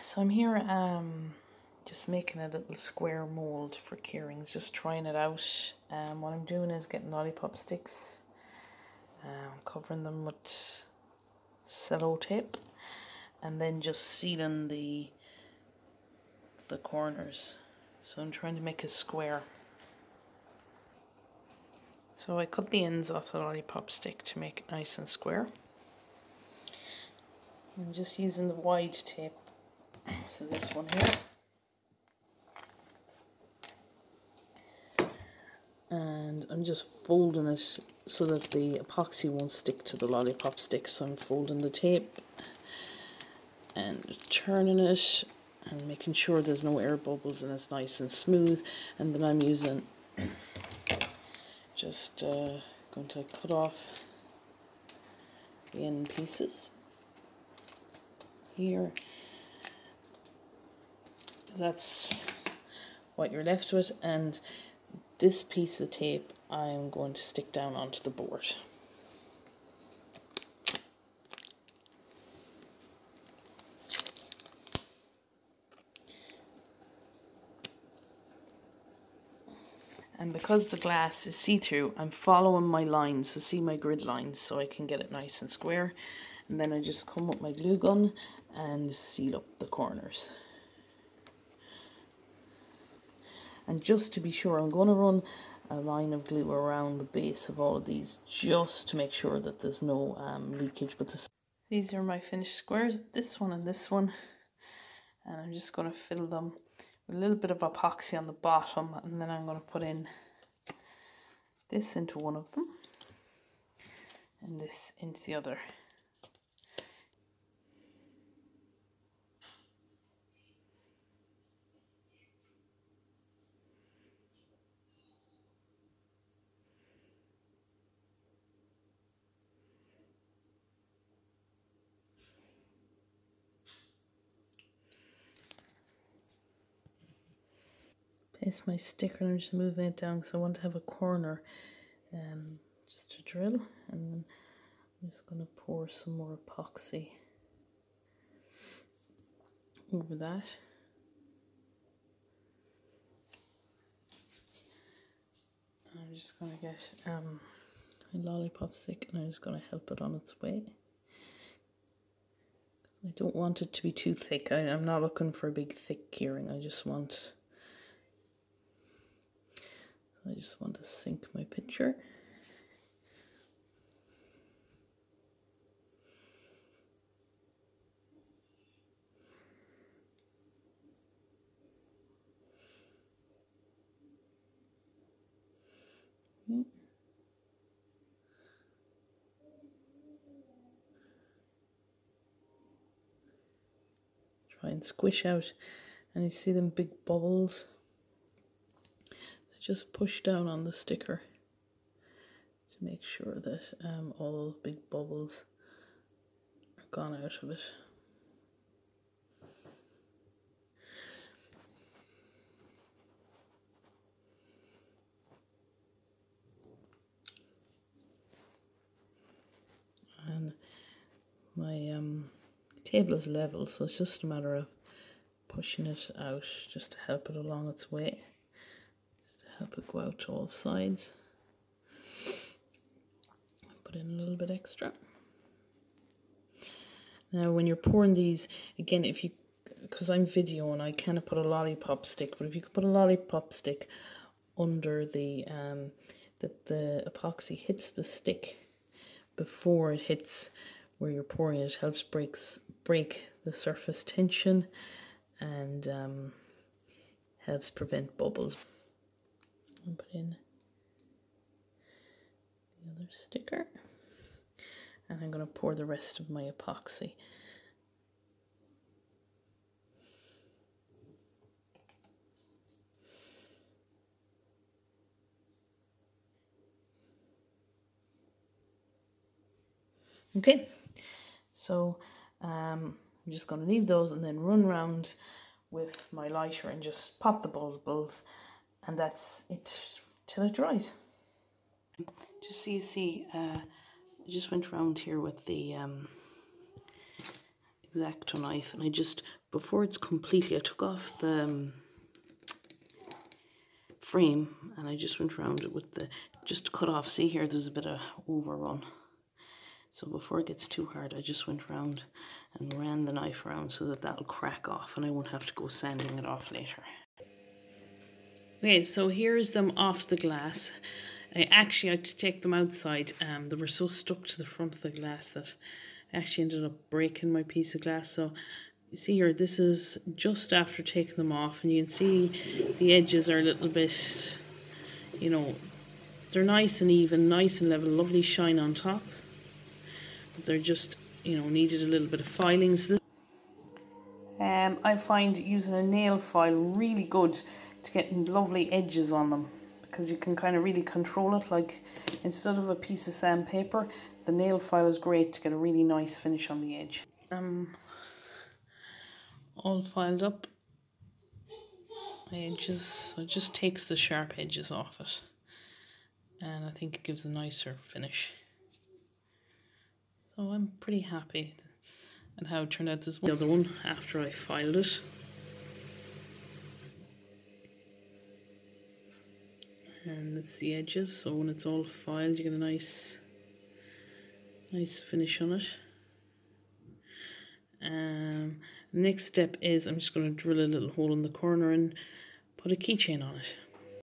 So I'm here just making a little square mold for keyrings, just trying it out. What I'm doing is getting lollipop sticks, covering them with cello tape, and then just sealing the corners. So I'm trying to make a square. So I cut the ends off the lollipop stick to make it nice and square. I'm just using the wide tape, so this one here. And I'm just folding it so that the epoxy won't stick to the lollipop stick. So I'm folding the tape and turning it and making sure there's no air bubbles and it's nice and smooth. And then I'm using just going to cut off the end pieces here. That's what you're left with, and this piece of tape I'm going to stick down onto the board. And because the glass is see-through, I'm following my lines to see my grid lines so I can get it nice and square. And then I just come with my glue gun and seal up the corners. And just to be sure, I'm going to run a line of glue around the base of all of these just to make sure that there's no leakage. But these are my finished squares, this one and this one. And I'm just going to fill them with a little bit of epoxy on the bottom, and then I'm going to put in this into one of them and this into the other. Place my sticker, and I'm just moving it down because I want to have a corner just to drill, and then I'm just going to pour some more epoxy over that. I'm just going to get a lollipop stick, and I'm just going to help it on its way. I don't want it to be too thick. I'm not looking for a big thick keyring. I just want to sink my picture. Okay. Try and squish out, and you see them big bubbles. So just push down on the sticker to make sure that all those big bubbles are gone out of it. And my table is level, so it's just a matter of pushing it out just to help it along its way, just to help it go out to all sides. Put in a little bit extra. Now when you're pouring these, again, because I'm videoing, I kind of put a lollipop stick, but if you could put a lollipop stick under the that the epoxy hits the stick before it hits where you're pouring it, helps break the surface tension and helps prevent bubbles. I'll put in the other sticker, and I'm going to pour the rest of my epoxy. Okay, so I'm just going to leave those and then run round with my lighter and just pop the bubbles, and that's it till it dries. Just so you see, I just went round here with the X-Acto knife, and I just, before it's completely, I took off the frame and I just went around it with the, just to cut off, see here there's a bit of overrun. So before it gets too hard, I just went round and ran the knife around so that that'll crack off and I won't have to go sanding it off later. Okay, so here's them off the glass. I actually had to take them outside. They were so stuck to the front of the glass that I actually ended up breaking my piece of glass. So you see here, this is just after taking them off, and you can see the edges are a little bit, you know, they're nice and even, nice and level, lovely shine on top. But they're just, you know, needed a little bit of filing. So I find using a nail file really good to get lovely edges on them, because you can kind of really control it. Like, instead of a piece of sandpaper, the nail file is great to get a really nice finish on the edge. All filed up edges, so it just takes the sharp edges off it, and I think it gives a nicer finish. So I'm pretty happy at how it turned out. There's the other one after I filed it. And that's the edges, so when it's all filed you get a nice finish on it. Next step is I'm just going to drill a little hole in the corner and put a keychain on it.